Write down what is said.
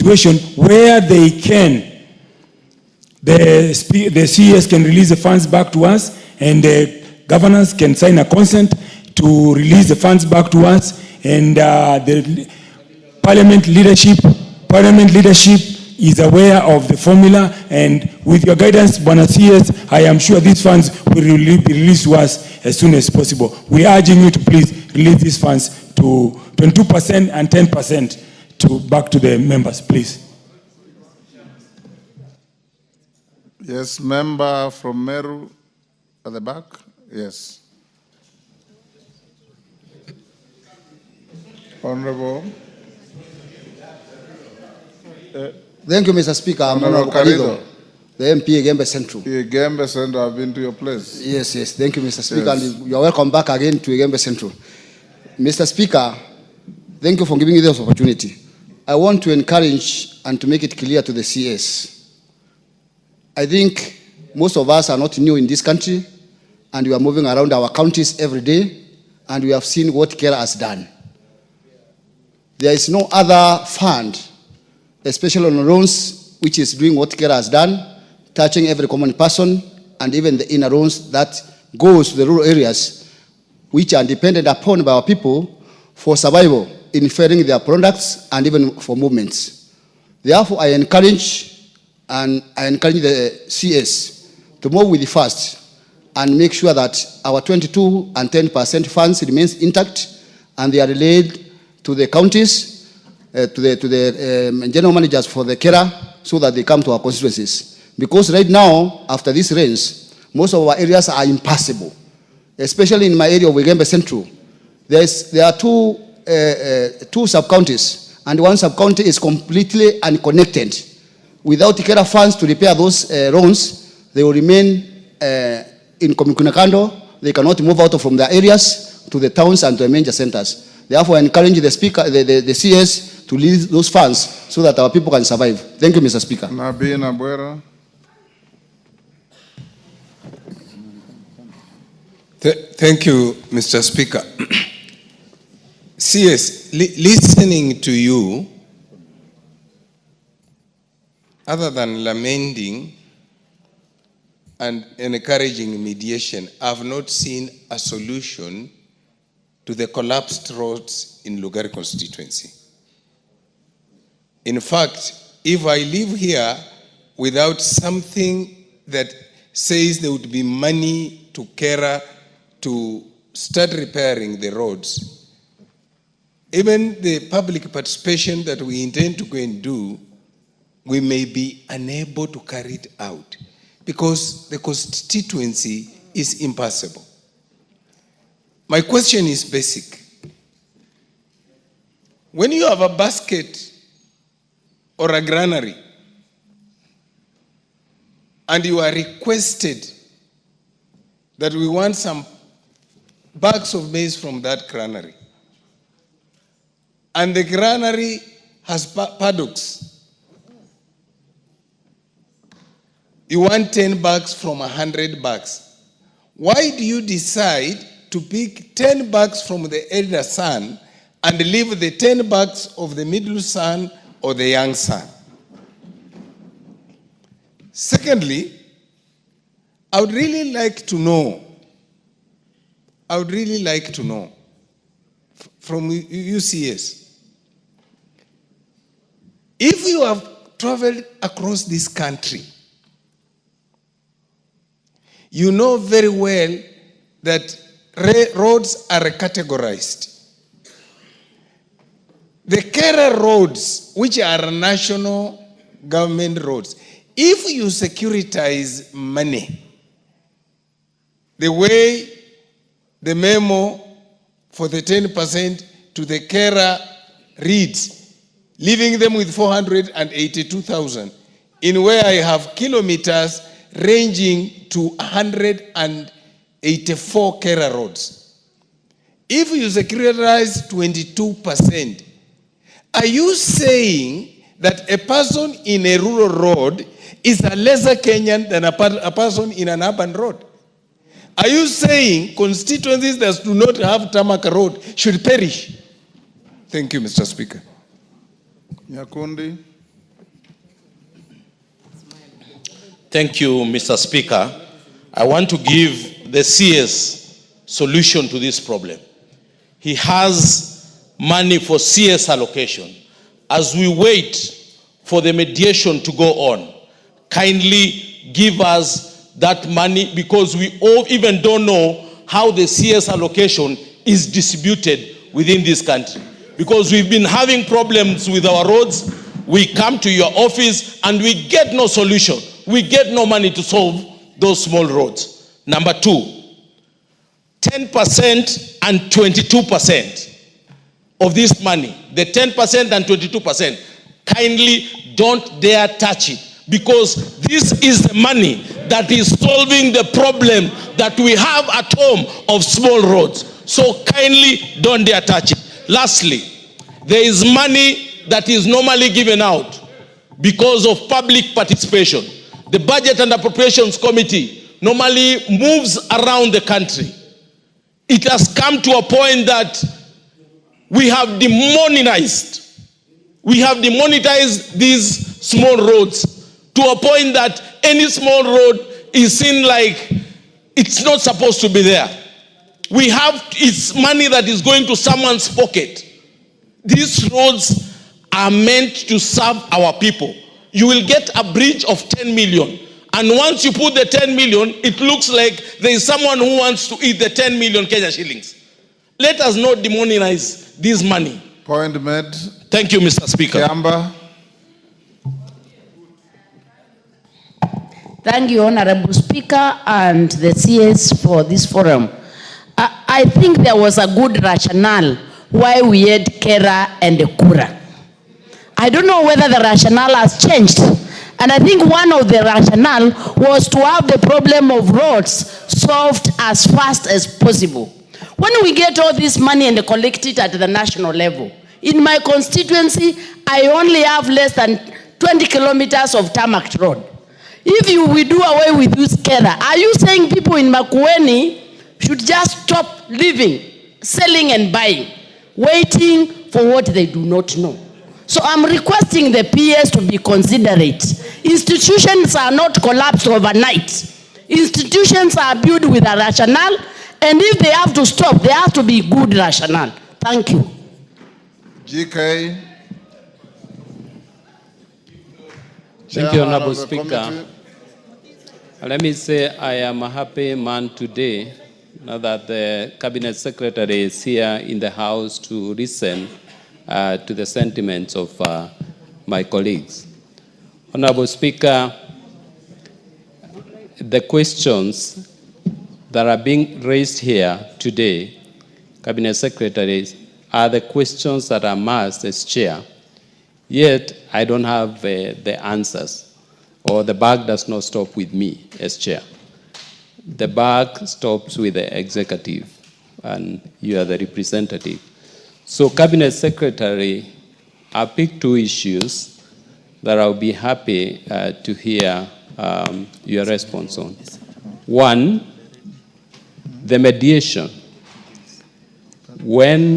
situation where they can, the CS can release the funds back to us, and the governors can sign a consent to release the funds back to us, and the parliament leadership is aware of the formula, and with your guidance, Bwana CS, I am sure these funds will be released to us as soon as possible. We are urging you to please release these funds to 22% and 10% back to the members, please. Yes, member from Meru at the back. Yes. Honorable. Thank you, Mr. Speaker. I'm Honorable Karido, the MP Gembe Central. Gembe Central, I've been to your place. Yes. Thank you, Mr. Speaker. Yes. And you're welcome back again to Gembe Central. Mr. Speaker, thank you for giving me this opportunity. I want to encourage and to make it clear to the CS. I think most of us are not new in this country, and we are moving around our counties every day, and we have seen what Kera has done. There is no other fund, especially on loans, which is doing what Kera has done, touching every common person, and even the inner loans that goes to the rural areas, which are dependent upon by our people for survival, in feeding their products and even for movements. Therefore, I encourage the CS to move with the fast and make sure that our 22 and 10% funds remains intact, and they are relayed to the counties, to the general managers for the Kera, so that they come to our constituencies. Because right now, after these rains, most of our areas are impassable, especially in my area of Gembe Central. There are two sub-counties, and one sub-county is completely unconnected. Without Kera funds to repair those roads, they will remain in Kumekucha. They cannot move out from their areas to the towns and to the major centers. Therefore, I encourage the Speaker, the CS, to release those funds so that our people can survive. Thank you, Mr. Speaker. Nabi Nabwera. Thank you, Mr. Speaker. CS, listening to you, other than lamenting and encouraging mediation, I've not seen a solution to the collapsed roads in Lugari constituency. In fact, if I live here without something that says there would be money to Kera to start repairing the roads, even the public participation that we intend to go and do, we may be unable to carry it out because the constituency is impassable. My question is basic. When you have a basket or a granary and you are requested that we want some bags of maize from that granary, and the granary has paddocks, you want 10 bags from 100 bags. Why do you decide to pick 10 bags from the elder son and leave the 10 bags of the middle son or the young son? Secondly, I would really like to know from UCS, if you have traveled across this country, you know very well that roads are categorized. The Kera roads, which are national government roads, if you securitize money, the way the memo for the 10% to the Kera reads, leaving them with 482,000, in where I have kilometers ranging to 184 Kera roads. If you securitize 22%, are you saying that a person in a rural road is a lesser Kenyan than a person in an urban road? Are you saying constituencies that do not have tarmac road should perish? Thank you, Mr. Speaker. Nyakundi. Thank you, Mr. Speaker. I want to give the CS solution to this problem. He has money for CS allocation. As we wait for the mediation to go on, kindly give us that money, because we all even don't know how the CS allocation is distributed within this country. Because we've been having problems with our roads. We come to your office and we get no solution. We get no money to solve those small roads. Number two, 10% and 22% of this money, the 10% and 22%, kindly don't dare touch it, because this is the money that is solving the problem that we have at home of small roads. So kindly don't dare touch it. Lastly, there is money that is normally given out because of public participation. The Budget and Appropriations Committee normally moves around the country. It has come to a point that we have demonetized these small roads to a point that any small road is seen like it's not supposed to be there. It's money that is going to someone's pocket. These roads are meant to serve our people. You will get a bridge of 10 million. And once you put the 10 million, it looks like there is someone who wants to eat the 10 million Kenya shillings. Let us not demonize this money. Point made. Thank you, Mr. Speaker. Kiamba. Thank you, Honorable Speaker and the CS for this forum. I think there was a good rationale why we had Kera and Kura. I don't know whether the rationale has changed. And I think one of the rationale was to have the problem of roads solved as fast as possible. When we get all this money and collect it at the national level, in my constituency, I only have less than 20 kilometers of tarmac road. If we do away with this Kera, are you saying people in Makwiny should just stop living, selling and buying, waiting for what they do not know? So I'm requesting the PS to be considerate. Institutions are not collapsed overnight. Institutions are built with a rationale, and if they have to stop, there has to be good rationale. Thank you. GK. Thank you, Honorable Speaker. Let me say I am a happy man today, now that the Cabinet Secretary is here in the House to listen to the sentiments of my colleagues. Honorable Speaker, the questions that are being raised here today, Cabinet Secretaries, are the questions that are asked as chair. Yet, I don't have the answers, or the buck does not stop with me as chair. The buck stops with the executive, and you are the representative. So, Cabinet Secretary, I picked two issues that I'll be happy to hear your response on. One, the mediation. When